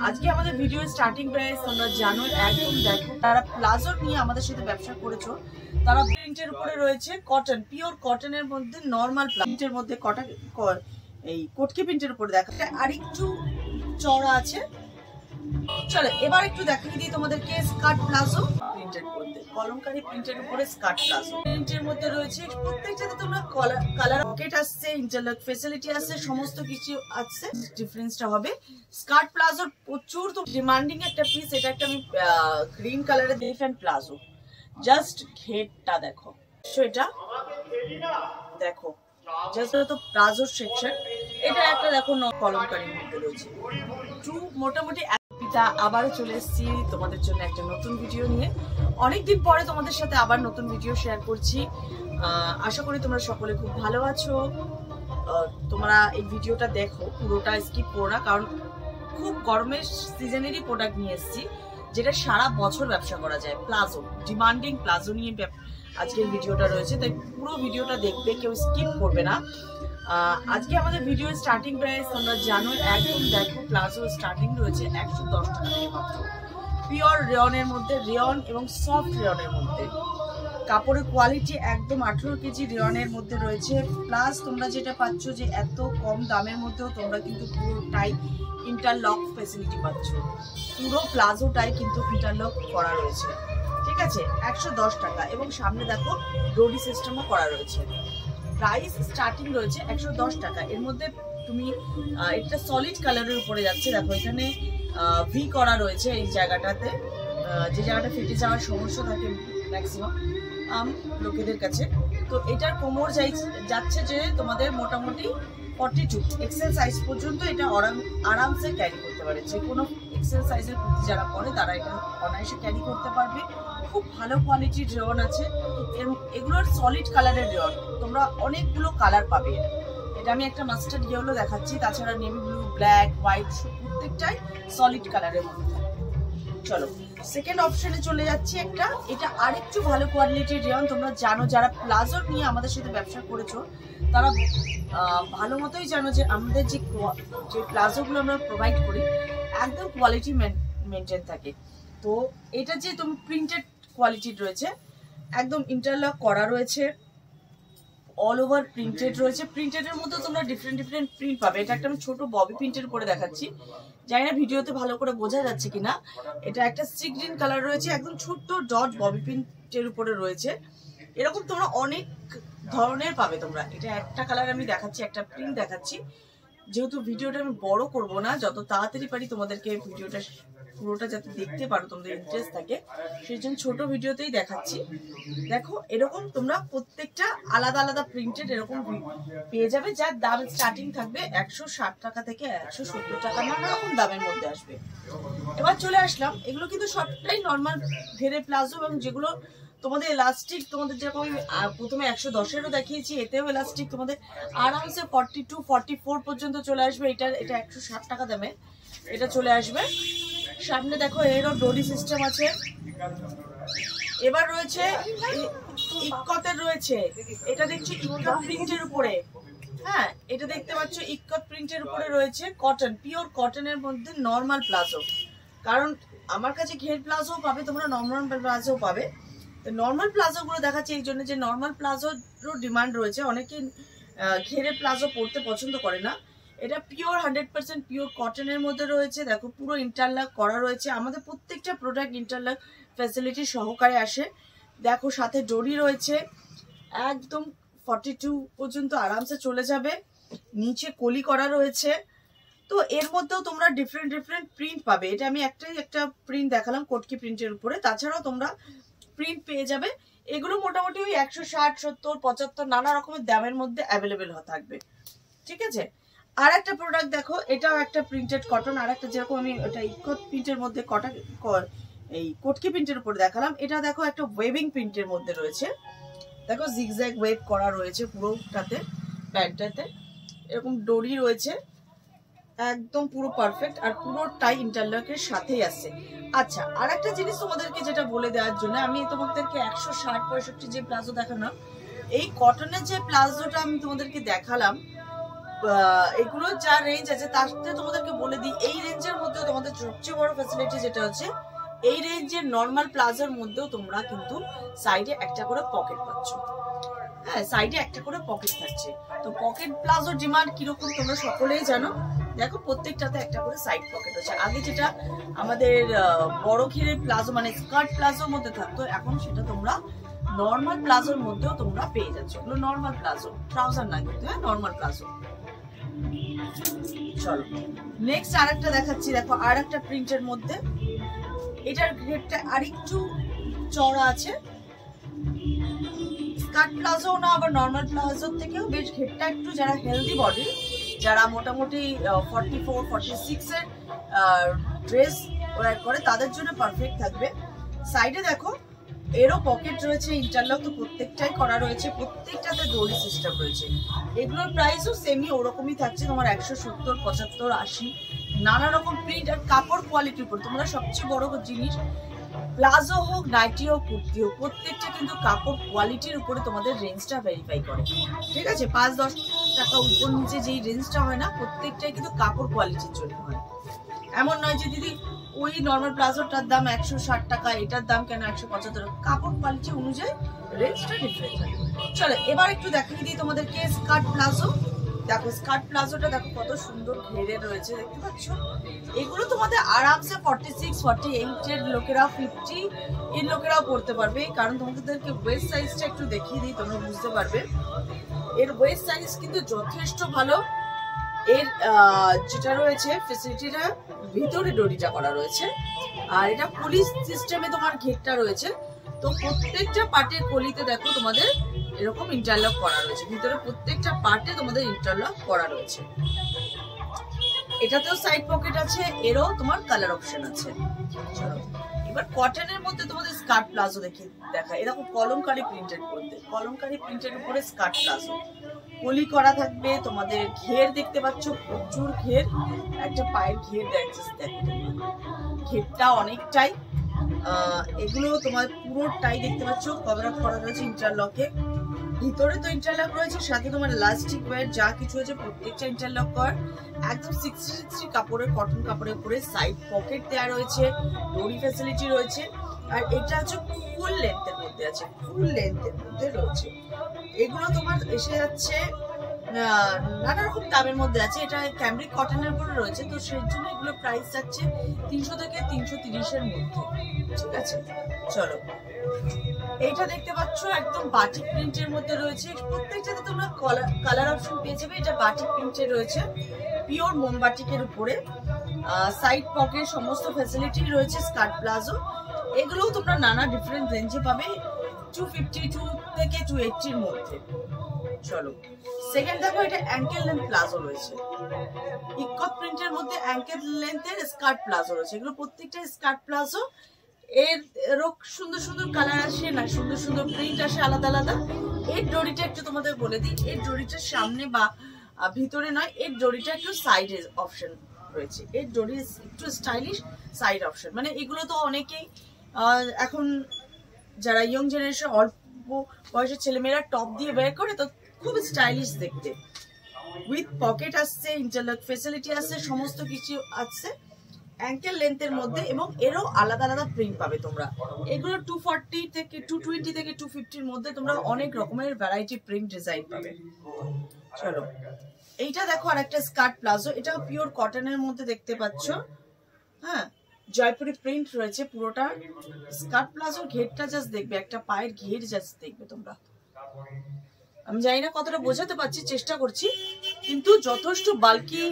আজকে আমাদের video starting price তোমরা জানো একদম দেখো তারা প্লাজো নিয়ে আমাদের সাথে ব্যবসা করেছো তারা প্রিন্টের উপরে রয়েছে কটন পিওর কটনের মধ্যে নরমাল প্রিন্টের মধ্যে কটন এই কোটকি প্রিন্টের উপরে দেখো আর একটু চওড়া আছে। চলো এবার একটু দেখিয়ে দিই তোমাদেরকে স্কার্ট প্লাজো প্রিন্টের মধ্যে কলমকারী প্রিন্টের উপরে স্কার্ট প্লাজো প্রিন্টের মধ্যে রয়েছে প্রত্যেকটাতে তোমরা কালার পকেট আসছে ইন্টারলক ফ্যাসিলিটি আছে সমস্ত কিছু আছে। ডিফারেন্সটা হবে স্কার্ট প্লাজোর প্রচুর তো ডিমান্ডিং একটা পিস এটা একটা আমি গ্রিন কালারের ডিফারেন্ট প্লাজো জাস্ট ঘেরটা দেখো এটা দেখো জাস্ট তো প্লাজোর সেকশন এটা একটা দেখো কলমকারীর মধ্যে রয়েছে টু মোটামুটি আবারও চলে এসেছি তোমাদের জন্য একটা নতুন ভিডিও নিয়ে অনেকদিন পরে তোমাদের সাথে আবার নতুন ভিডিও শেয়ার করছি। আশা করি তোমরা সকলে খুব ভালো আছো। তোমরা এই ভিডিওটা দেখো পুরোটা স্কিপ করো না কারণ খুব গরমের সিজনেরই প্রোডাক্ট নিয়ে এসেছি যেটা সারা বছর ব্যবসা করা যায় প্লাজো ডিমান্ডিং প্লাজো নিয়ে আজকের ভিডিওটা রয়েছে তাই পুরো ভিডিওটা দেখবে কেউ স্কিপ করবে না। আজকে আমাদের ভিডিও স্টার্টিং প্রাইস তোমরা জানো একদম দেখো প্লাজো স্টার্টিং রয়েছে 110 টাকা থেকে মাত্র পিওর রেয়নের মধ্যে রেয়ন এবং সফট রেয়নের মধ্যে কাপড়ের কোয়ালিটি একদম 18 কেজি রেয়নের মধ্যে রয়েছে প্লাস তোমরা যেটা পাচ্ছ যে এত কম দামের মধ্যেও তোমরা কিন্তু পুরোটাই ইন্টারলক ফ্যাসিলিটি পাচ্ছ পুরো প্লাজোটাই কিন্তু ইন্টারলক করা রয়েছে ঠিক আছে 110 টাকা এবং সামনে দেখো ডোরি সিস্টেমও করা রয়েছে। প্রাইস স্টার্টিং রয়েছে 110 টাকা এর মধ্যে তুমি এটা সলিড কালারের উপরে যাচ্ছে দেখো এখানে ভি করা রয়েছে এই জায়গাটাতে যে জায়গাটা ফেটে যাওয়ার সমস্যা থাকে ম্যাক্সিমাম লোকেদের কাছে তো এটার কোমর যাচ্ছে যে তোমাদের মোটামুটি 42 এক্সেল সাইজ পর্যন্ত এটা আরামসে ক্যারি করতে পারে যে কোনো এক্সেল সাইজের কুর্তি যারা পরে তারা এটা অনায়াসে ক্যারি করতে পারবে। খুব ভালো কোয়ালিটির রেয়ন আছে এগুলোর সলিড কালারের রেয়ন তোমরা অনেকগুলো কালার পাবে এটা আমি একটা মাস্টার্ড ইয়েলো দেখাচ্ছি তাছাড়া নেভি ব্লু ব্ল্যাক হোয়াইট প্রত্যেকটাই সলিড কালারের মধ্যে। চলো সেকেন্ড অপশনে চলে যাচ্ছি একটা এটা আরেকটু ভালো কোয়ালিটির রেয়ন তোমরা জানো যারা প্লাজো নিয়ে আমাদের সাথে ব্যবসা করেছো তারা ভালো মতোই জানো যে আমাদের যে প্লাজোগুলো আমরা প্রোভাইড করি একদম কোয়ালিটি মেনটেন থাকে তো এটা যে তুমি প্রিন্টেড কোয়ালিটির রয়েছে একদম ইন্টারলক করা রয়েছে অল ওভার প্রিন্টেড রয়েছে প্রিন্টেডের মধ্যে তোমরা ডিফারেন্ট প্রিন্ট পাবে এটা একটা আমি ছোট ববি প্রিন্টের উপরে দেখাচ্ছি জানি না ভিডিওতে ভালো করে বোঝা যাচ্ছে কিনা এটা একটা সি গ্রিন কালার রয়েছে একদম ছোট্ট ডট ববি প্রিন্টের উপরে রয়েছে এরকম তোমরা অনেক ধরনের পাবে তোমরা এটা একটা কালার আমি দেখাচ্ছি একটা প্রিন্ট দেখাচ্ছি যেহেতু ভিডিওটা আমি বড় করব না যত তাড়াতাড়ি পারি তোমাদেরকে ভিডিওটা পুরোটা যাতে দেখতে পারো তোমাদের ইন্টারেস্ট থাকে সেই জন্য ছোট ভিডিওতেই দেখাচ্ছি। দেখো এরকম তোমরা প্রত্যেকটা আলাদা আলাদা প্রিন্টেড এরকম পেয়ে যাবে যার দাম স্টার্টিং থাকবে 160 টাকা থেকে 170 টাকা নানা রকম দামের মধ্যে আসবে। এবার চলে আসলাম এগুলো কিন্তু সবটাই নর্মাল ঘেরে প্লাজো এবং যেগুলো তোমাদের এলাস্টিক তোমাদের যেরকম প্রথমে 110-এরও দেখিয়েছি এতেও এলাস্টিক তোমাদের আরামসে 42-44 পর্যন্ত চলে আসবে এটা 160 টাকা দামে এটা চলে আসবে। সামনে দেখো এরও ডোরি সিস্টেম আছে এবার রয়েছে ইক্কতের রয়েছে এটা দেখছি ইক্কত প্রিন্টের উপরে হ্যাঁ এটা দেখতে পাচ্ছ ইক্কত প্রিন্টের উপরে রয়েছে কটন পিওর কটনের মধ্যে নর্মাল প্লাজো কারণ আমার কাছে ঘের প্লাজো পাবে তোমরা নর্মাল প্লাজো পাবে তো নর্মাল প্লাজোগুলো দেখাচ্ছে এই জন্য যে নর্মাল প্লাজোরও ডিমান্ড রয়েছে অনেকে ঘেরে প্লাজো পরতে পছন্দ করে না এটা পিওর 100% পিওর কটনের মধ্যে রয়েছে দেখো পুরো ইন্টারলক করা রয়েছে আমাদের প্রত্যেকটা প্রোডাক্ট ইন্টারলক ফ্যাসিলিটি সহকারে আসে দেখো সাথে ডোরি রয়েছে একদম 42 পর্যন্ত আরামসে চলে যাবে নিচে কলি করা রয়েছে তো এর মধ্যেও তোমরা ডিফারেন্ট প্রিন্ট পাবে এটা আমি একটা প্রিন্ট দেখালাম কোটকি প্রিন্টের উপরে তাছাড়াও তোমরা প্রিন্ট পেয়ে যাবে এগুলো মোটামুটি ওই 160 70 75 নানা রকমের দামের মধ্যে অ্যাভেলেবেল থাকবে ঠিক আছে। আর একটা প্রোডাক্ট দেখো এটাও একটা প্রিন্টেড কটন আর একটা যেরকম আমি ওটা ইকট প্রিন্টের মধ্যে এই কোটকি প্রিন্টের উপর দেখালাম এটা দেখো একটা ওয়েভিং প্রিন্টের মধ্যে রয়েছে দেখো জিগজ্যাগ ওয়েভ করা রয়েছে পুরোটাতে প্যান্টটাতে এরকম ডোরি রয়েছে একদম পুরো পারফেক্ট আর পুরোটাই ইন্টারলকের সাথেই আছে। আচ্ছা আর একটা জিনিস তোমাদেরকে যেটা বলে দেওয়ার জন্য আমি তোমাদেরকে 160-65 যে প্লাজো দেখালাম এই কটনের যে প্লাজোটা আমি তোমাদেরকে দেখালাম এগুলো যা রেঞ্জ আছে তার সাথে তোমাদেরকে বলে দিই, এই রেঞ্জের মধ্যে তোমাদের সবচেয়ে বড় ফ্যাসিলিটি যেটা হচ্ছে এই রেঞ্জের নর্মাল প্লাজোর মধ্যেও তোমরা কিন্তু সাইডে একটা করে পকেট পাচ্ছ। হ্যাঁ, সাইডে একটা করে পকেট থাকছে। তো পকেট প্লাজোর ডিমান্ড কিরকম তোমরা সকলেই জানো। দেখো প্রত্যেকটাতে একটা করে সাইড পকেট আছে। আগে যেটা আমাদের বড় ঘেরের প্লাজো মানে স্কার্ট প্লাজোর মধ্যে থাকতো, এখন সেটা তোমরা নর্মাল প্লাজোর মধ্যেও তোমরা পেয়ে যাচ্ছ। এগুলো নর্মাল প্লাজো, ট্রাউজার না কিন্তু, হ্যাঁ নর্মাল প্লাজো। চলো নেক্সট আরেকটা দেখাচ্ছি। দেখো আর একটা প্রিন্টের মধ্যে, এটার ঘেরটা আরেকটু চওড়া আছে। স্কার্ট প্লাজো না, আবার নর্মাল প্লাজোর থেকেও বেশ ঘেরটা একটু, যারা হেলদি বডি, যারা মোটামুটি 44-46 এর ড্রেস ওয়্যার করে তাদের জন্য পারফেক্ট থাকবে। সাইডে দেখো এরও পকেট রয়েছে, ইন্টারলক তো প্রত্যেকটাই করা রয়েছে, প্রত্যেকটাতে দড়ি সিস্টেম রয়েছে। এগুলোর প্রাইসও সেমি ওরকমই থাকছে তোমার 170, 75, 80, নানা রকম প্রিন্ট আর কাপড় কোয়ালিটির উপর। তোমরা সবচেয়ে বড় জিনিস, প্লাজো হোক, নাইটি হোক, কুর্তি হোক, প্রত্যেকটা কিন্তু কাপড় কোয়ালিটির উপরে তোমাদের রেঞ্জটা ভেরিফাই করে। ঠিক আছে, 5-10 টাকা উপর নিচে যেই রেঞ্জটা হয় না, প্রত্যেকটাই কিন্তু কাপড় কোয়ালিটির জন্য হয়। এমন নয় যে দিদি ওই নর্মাল প্লাজোটার দাম 160 টাকা, এটার দাম কেন 175, কাপড় কোয়ালিটি অনুযায়ী রেঞ্জটা ডিফারেন্ট হয়। চলো এবার একটু দেখিয়ে দিই তোমাদেরকে স্কার্ট প্লাজো। দেখো স্কার্ট প্লাজোটা দেখো কত সুন্দর ঘেরে রয়েছে, দেখতে পাচ্ছ। এগুলো তোমাদের আরামসে 46-48 এর লোকেরা, 50 এর লোকেরাও পড়তে পারবে, কারণ তোমাদেরকে ওয়েস্ট সাইজটা একটু দেখিয়ে দিই, তোমরা বুঝতে পারবে। এর ওয়েস্ট সাইজ কিন্তু যথেষ্ট ভালো। এর যেটা রয়েছে ফ্যাসিলিটিটা, ভিতরে ডরিটা করা রয়েছে, আর এটা পুলিশ সিস্টেমে তোমার ঘেরটা রয়েছে। তো প্রত্যেকটা পার্টের কলিতে দেখো তোমাদের এরকম ইন্টারলক করা রয়েছে, ভিতরে প্রত্যেকটা পার্টে তোমাদের ইন্টারলক করা রয়েছে। এটাতেও সাইড পকেট আছে, এরও তোমার কালার অপশন আছে। চলো এবার কটনের মধ্যে তোমাদের স্কার্ট প্লাজো দেখা, এরকম কলমকারী প্রিন্টের মধ্যে, কলমকারী প্রিন্টের উপরে স্কার্ট প্লাজো কলি করা থাকবে। তোমাদের ঘের দেখতে পাচ্ছ, প্রচুর ঘের, একটা পায়ের ঘের দেখছে, ঘেরটা অনেকটাই। এগুলো তোমার পুরোটাই দেখতে পাচ্ছ কভার আপ করা রয়েছে ইন্টারলকে। ভিতরে তো ইন্টারলক রয়েছে, সাথে তোমার ইলাস্টিক ওয়্যার যা কিছু আছে প্রত্যেকটা ইন্টারলক কর। একদম 60 কাপড়ের, কটন কাপড়ের উপরে সাইড পকেট দেওয়া রয়েছে, দড়ি ফ্যাসিলিটি রয়েছে। আর এটা হচ্ছে ফুল লেন্থের মধ্যে আছে, ফুল লেন্থের মধ্যে রয়েছে। এগুলো তোমার এসে যাচ্ছে নানা রকম দামের মধ্যে আছে। এটা ক্যামব্রিক কটনের উপরে রয়েছে, তো সেই জন্য এগুলো প্রাইস যাচ্ছে 300 থেকে 330 এর মধ্যে। ঠিক আছে, চলো এইটা দেখতে পাচ্ছ একদম বাটিক প্রিন্টের মধ্যে রয়েছে। প্রত্যেকটাতে তোমরা কালার অপশন পেয়ে যাবে। এটা বাটিক প্রিন্টে রয়েছে, পিওর মোমবাটিকের উপরে, সাইড পকেট সমস্ত ফ্যাসিলিটি রয়েছে। স্কার্ট প্লাজো এগুলোও তোমরা নানা ডিফারেন্ট রেঞ্জে পাবে, 252 থেকে 280 এর মধ্যে। চলো সেকেন্ড দেখো, এটা অ্যাঙ্কেল লেন্থ প্লাজো রয়েছে, ইকট প্রিন্টের মধ্যে অ্যাঙ্কেল লেন্থের স্কার্ট প্লাজো রয়েছে। এগুলো প্রত্যেকটা স্কার্ট প্লাজো, এর সুন্দর সুন্দর কালার আসে না, সুন্দর সুন্দর প্রিন্ট আসে আলাদা আলাদা। এর ডরিটা একটু তোমাদের বলে দিই, এর ডরিটার সামনে বা ভিতরে নয়, এর ডরিটা একটু সাইডে অপশন রয়েছে। এর ডরি একটু স্টাইলিশ সাইড অপশন, মানে এগুলো তো অনেকেই এখন যারা ইয়ং জেনারেশন অল্প বয়সের ছেলেমেয়েরা টপ দিয়ে বের করে, তো খুব স্টাইলিশ দেখতে। উইথ পকেট আসছে, ইন্টারলক ফ্যাসিলিটি আছে, সমস্ত কিছু আছে অ্যাঙ্কেল লেন্থের মধ্যে, এবং এরও আলাদা আলাদা প্রিন্ট পাবে তোমরা। এগুলো 240 থেকে 220 থেকে 250 এর মধ্যে তোমরা অনেক রকমের ভ্যারাইটি প্রিন্ট ডিজাইন পাবে। চলো এইটা দেখো আর একটা স্কার্ট প্লাজো, এটাও পিওর কটনের মধ্যে দেখতে পাচ্ছ। হ্যাঁ, জয়পুরি প্রিন্ট রয়েছে পুরোটা। স্কার্ট প্লাজোর ঘেরটা জাস্ট দেখবে, একটা পায়ের ঘের জাস্ট দেখবে তোমরা। আমি জানি না কতটা বোঝাতে পারছি, চেষ্টা করছি, কিন্তু যথেষ্ট বাল্কি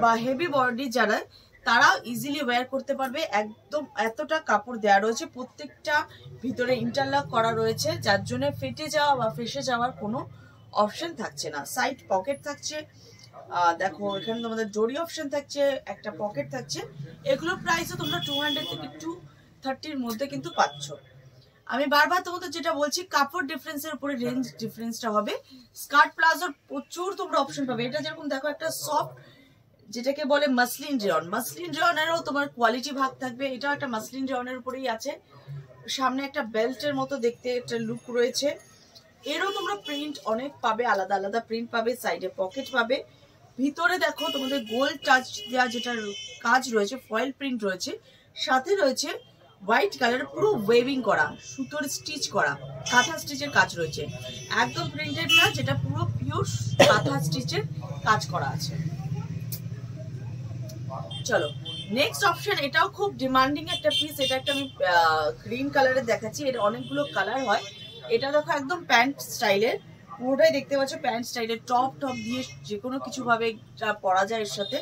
বা হেভি বডি যারা, তারা ইজিলি ওয়্যার করতে পারবে। একদম এতটা কাপড় দেওয়া রয়েছে, প্রত্যেকটা ভিতরে ইন্টারলক করা রয়েছে, যার জন্য ফেটে যাওয়া বা ফেসে যাওয়ার কোনো অপশন থাকছে না। সাইড পকেট থাকছে, দেখো এখানে তোমাদের জড়ি অপশন থাকছে, একটা পকেট থাকছে। এগুলো প্রাইসও তোমরা 200 থেকে 230 এর মধ্যে কিন্তু পাচ্ছ। আমি বারবার তোমাদের যেটা বলছি, কাপড় ডিফারেন্সের উপরে রেঞ্জ ডিফারেন্সটা হবে। স্কার্ট প্লাজোর প্রচুর তোমরা অপশন পাবে। এটা যেরকম দেখো একটা সফট, যেটাকে বলে মাসলিন রেয়ন, মাসলিন রেয়নেরও তোমার কোয়ালিটি ভাগ থাকবে। এটা একটা মাসলিন রেয়নের উপরেই আছে, সামনে একটা বেল্টের মতো দেখতে একটা লুক রয়েছে। এরও তোমরা প্রিন্ট অনেক পাবে, আলাদা আলাদা প্রিন্ট পাবে, সাইডে পকেট পাবে, ভিতরে দেখো তোমাদের গোল্ড টাচ দেওয়া যেটা কাজ রয়েছে, ফয়েল প্রিন্ট রয়েছে, সাথে রয়েছে হোয়াইট কালার পুরো ওয়েভিং করা, সুতোর স্টিচ করা, কাঁথা স্টিচের কাজ রয়েছে। একদম প্রিন্টেড না, যেটা পুরো পিওর কাঁথা স্টিচের কাজ করা আছে। চলো নেক্সট অপশন, এটাও খুব ডিমান্ডিং একটা পিস। এটা একটা আমি গ্রিন কালারের দেখাচ্ছি, এর অনেকগুলো কালার হয়। এটা দেখো একদম প্যান্ট স্টাইলের, পুরোটাই দেখতে পাচ্ছ প্যান্ট স্টাইলের, টপ দিয়ে যে কোনো কিছু ভাবে পরা যায় এর সাথে।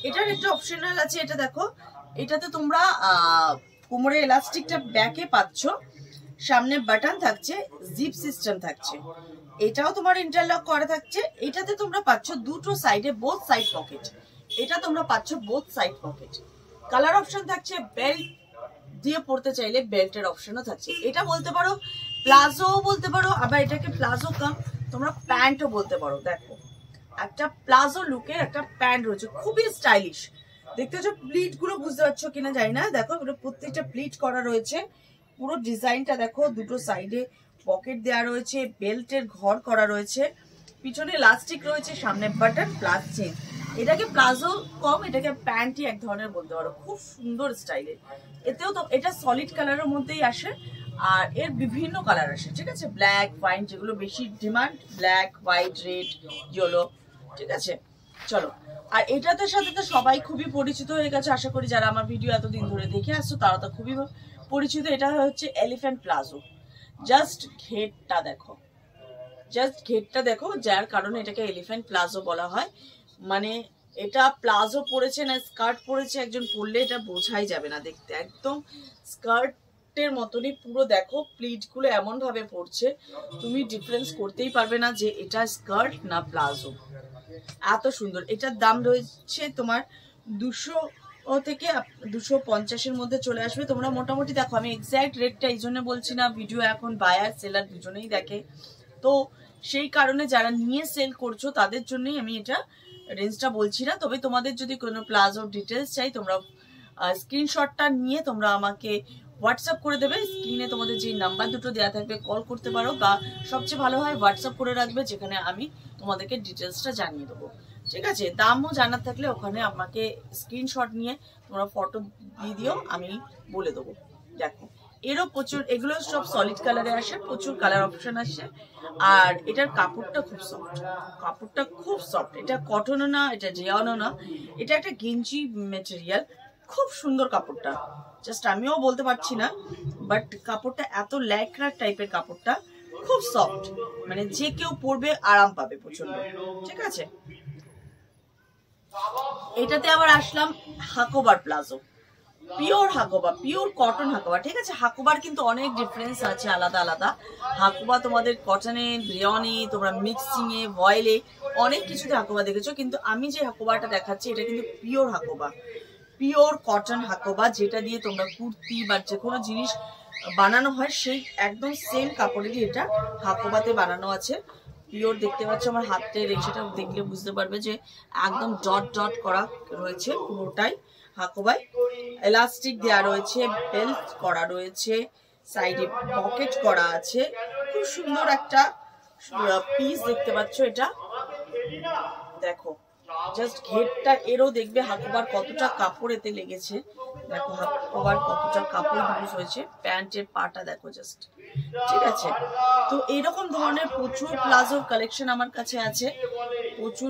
এটার একটা অপশনাল আছে, এটা দেখো, এটাতে তোমরা কোমরে এলাস্টিকটা ব্যাকে পাচ্ছ, সামনে বাটন থাকছে, জিপ সিস্টেম থাকছে, এটাও তোমার ইন্টারলক করা থাকছে। এটাতে তোমরা পাচ্ছ দুটো সাইডে বোথ সাইড পকেট, এটা তোমরা পাচ্ছ both side pocket. Colour option থাকছে, বেল্ট দিয়ে পড়তে চাইলে বেল্টের অপশনও থাকছে। এটা বলতে পারো প্লাজো বলতে পারো, আবার এটাকে প্লাজো কাম তোমরা প্যান্টও বলতে পারো। দেখো একটা প্লাজো লুকের একটা প্যান্ট রয়েছে, খুবই স্টাইলিশ। দেখতে পাচ্ছ প্লিট গুলো, বুঝতে পারছো কিনা জানি না, দেখো প্রত্যেকটা প্লিট করা রয়েছে। পুরো ডিজাইনটা দেখো, দুটো সাইডে পকেট দেওয়া রয়েছে, বেল্টের ঘর করা রয়েছে, পিছনে ইলাস্টিক রয়েছে, সামনে বাটন প্লাস চেন। এটাকে প্লাজো কম, এটাকে প্যান্টই এক ধরনের বলতে পারো, খুব সুন্দর স্টাইলের। এতেও তো এটা সলিড কালারের মধ্যেই আসে, আর এর বিভিন্ন কালার আসে, ঠিক আছে, ব্ল্যাক হোয়াইট, যেগুলো বেশি demand, black white red yellow, ঠিক আছে। চলো, আর এটাতে সাথে তো সবাই খুবই পরিচিত হয়ে গেছে, আশা করি যারা আমার ভিডিও এতদিন ধরে দেখে আসছো তারা তো খুবই পরিচিত। এটা হচ্ছে এলিফ্যান্ট প্লাজো। জাস্ট ঘেরটা দেখো, জাস্ট ঘেরটা দেখো, যার কারণে এটাকে এলিফ্যান্ট প্লাজো বলা হয়। মানে এটা প্লাজো পরেছে না স্কার্ট পরেছে, একজন পরলে এটা বোঝাই যাবে না, দেখতে একদম স্কার্টের মতনই পুরো। দেখো প্লিট গুলো এমন ভাবে পড়ছে, তুমি ডিফারেন্স করতেই পারবে না যে এটা স্কার্ট না প্লাজো, এত সুন্দর। এটার দাম রয়েছে তোমার 200 থেকে 250-এর মধ্যে চলে আসবে। তোমরা মোটামুটি দেখো, আমি এক্স্যাক্ট রেটটা এই জন্য বলছি না, ভিডিও এখন বায়ার সেলার দুজনেই দেখে, তো সেই কারণে যারা নিয়ে সেল করছো তাদের জন্যই আমি এটা রেঞ্জটা বলছি না। তবে তোমাদের যদি কোনো প্লাজো ডিটেলস চাই, তোমরা স্ক্রিনশটটা নিয়ে তোমরা আমাকে হোয়াটসঅ্যাপ করে দেবে। স্ক্রিনে তোমাদের যে নাম্বার দুটো দেওয়া থাকবে কল করতে পারো, বা সবচেয়ে ভালো হয় হোয়াটসঅ্যাপ করে রাখবে, যেখানে আমি তোমাদেরকে ডিটেলসটা জানিয়ে দেবো, ঠিক আছে। দামও জানার থাকলে ওখানে আমাকে স্ক্রিনশট নিয়ে তোমরা ফটো দিয়ে দিও, আমি বলে দেবো। দেখো এরও প্রচুর, এগুলো সব সলিড কালারে আসে, প্রচুর কালার অপশন আসে। আর এটার কাপড়টা খুব সফট, কাপড়টা খুব সফট, এটা কটনও না, এটা রেয়নও না, এটা একটা গেঞ্জি মেটেরিয়াল, খুব সুন্দর কাপড়টা। জাস্ট আমিও বলতে পারছি না, বাট কাপড়টা এত ল্যাকড়া টাইপের, কাপড়টা খুব সফট, মানে যে কেউ পরবে আরাম পাবে প্রচন্ড, ঠিক আছে। এটাতে আবার আসলাম হাকোবার palazzo, pure Hakoba, pure cotton Hakoba, ঠিক আছে। হাকোবার কিন্তু অনেক ডিফারেন্স আছে, আলাদা আলাদা। হাকোবা তোমাদের কটনে, রেয়নে, তোমরা মিক্সিং এ, ভয়েলে, অনেক কিছুতে হাকোবা দেখেছো, কিন্তু আমি যে হাকোবাটা দেখাচ্ছি এটা কিন্তু pure Hakoba, pure cotton Hakoba, যেটা দিয়ে তোমরা কুর্তি বা যে কোনো জিনিস বানানো হয় সেই একদম সেম কাপড়েরই এটা হাকোবাতে বানানো আছে। পিওর, দেখতে পাচ্ছ আমার হাতের রেখাটা দেখলে বুঝতে পারবে যে একদম ডট ডট করা রয়েছে পুরোটাই হাকোবায়। এলাস্টিক দেওয়া রয়েছে, বেল্ট করা রয়েছে, সাইডে পকেট করা আছে, খুব সুন্দর একটা পিস দেখতে পাচ্ছ। এটা দেখো জাস্ট ঘেরটা, এরও দেখবে হাকোবার কতটা কাপড় এতে লেগেছে, দেখো হাকোবার কতটা কাপড় ইউজ হয়েছে, প্যান্টের পাটা দেখো জাস্ট, ঠিক আছে। তো এইরকম ধরনের প্রচুর প্লাজোর কালেকশন আমার কাছে আছে, প্রচুর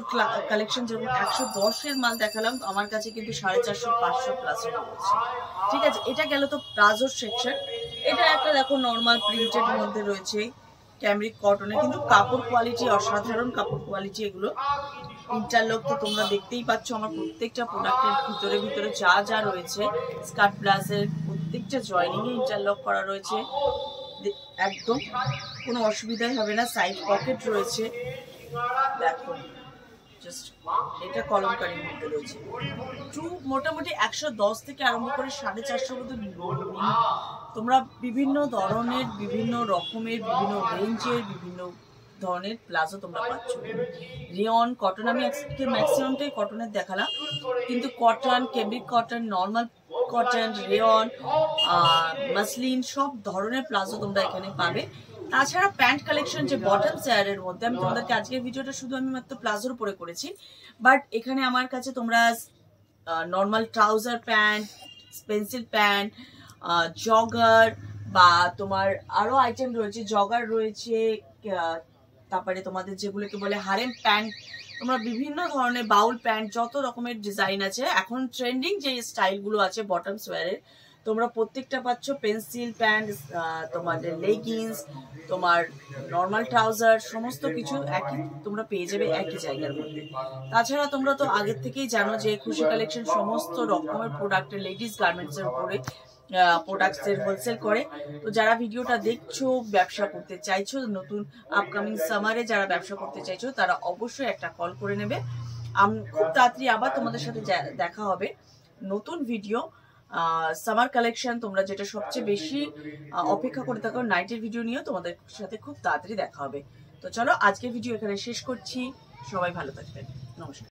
কালেকশন। যেরকম 110-এর মাল দেখালাম, আমার কাছে কিন্তু 450-500 প্লাজো রয়েছে, ঠিক আছে। এটা গেল তো প্লাজোর সেকশন। এটা একটা দেখো নর্মাল প্রিন্টেড মধ্যে রয়েছে, ক্যামরিক কটনে, কিন্তু কাপড় কোয়ালিটি অসাধারণ, কাপড় কোয়ালিটি। এগুলো ইন্টারলক তো তোমরা দেখতেই পাচ্ছ, আমার প্রত্যেকটা প্রোডাক্টের ভিতরে ভিতরে যা যা রয়েছে, স্কার্ট প্লাজের প্রত্যেকটা জয়েনিং এ ইন্টারলক করা রয়েছে, একদম কোনো অসুবিধাই হবে না। সাইড পকেট রয়েছে, দেখো জাস্ট এটা কলমকারীর মধ্যে রয়েছে। মোটামুটি 110 থেকে আরম্ভ করে 450 পর্যন্ত তোমরা বিভিন্ন ধরনের, বিভিন্ন রকমের, বিভিন্ন রেঞ্জের, বিভিন্ন ধরনের প্লাজো তোমরা পাচ্ছ। রেয়ন, কটন, আমি আজকে ম্যাক্সিমামটাই কটনের দেখালাম, কিন্তু cotton, cambric cotton, normal cotton, rayon, muslin, সব ধরনের প্লাজো তোমরা এখানে পাবে। তাছাড়া প্যান্ট কালেকশন যে বটম চেয়ারের মধ্যে আমি তোমাদেরকে আজকের ভিডিওটা শুধু আমি মাত্র প্লাজোর উপরে করেছি, বাট এখানে আমার কাছে তোমরা normal trouser pant, pencil pant, jogger বা তোমার আরো আইটেম রয়েছে, জগার রয়েছে, তারপরে তোমাদের যেগুলোকে বলে হারেম প্যান্ট, তোমরা বিভিন্ন ধরনের বাউল প্যান্ট, যত রকমের ডিজাইন আছে এখন ট্রেন্ডিং যে স্টাইলগুলো আছে বটমস ওয়্যারের, তোমরা প্রত্যেকটা পাচ্ছ। পেন্সিল প্যান্ট, তোমাদের লেগিংস, তোমার নর্মাল ট্রাউজার, সমস্ত কিছু একই তোমরা পেয়ে যাবে একই জায়গার মধ্যে। তাছাড়া তোমরা তো আগের থেকেই জানো যে খুশি কালেকশন সমস্ত রকমের প্রোডাক্টের লেডিস গার্মেন্টসের উপরে প্রোডাক্টসের হোলসেল করে। তো যারা ভিডিওটা দেখছো, ব্যবসা করতে চাইছো, নতুন আপকামিং সামারে যারা ব্যবসা করতে চাইছো, তারা অবশ্যই একটা কল করে নেবে। খুব তাড়াতাড়ি আবার তোমাদের সাথে দেখা হবে নতুন ভিডিও, সামার কালেকশন, তোমরা যেটা সবচেয়ে বেশি অপেক্ষা করে থাকো নাইটের ভিডিও নিয়েও তোমাদের সাথে খুব তাড়াতাড়ি দেখা হবে। তো চলো আজকের ভিডিও এখানে শেষ করছি, সবাই ভালো থাকবেন, নমস্কার।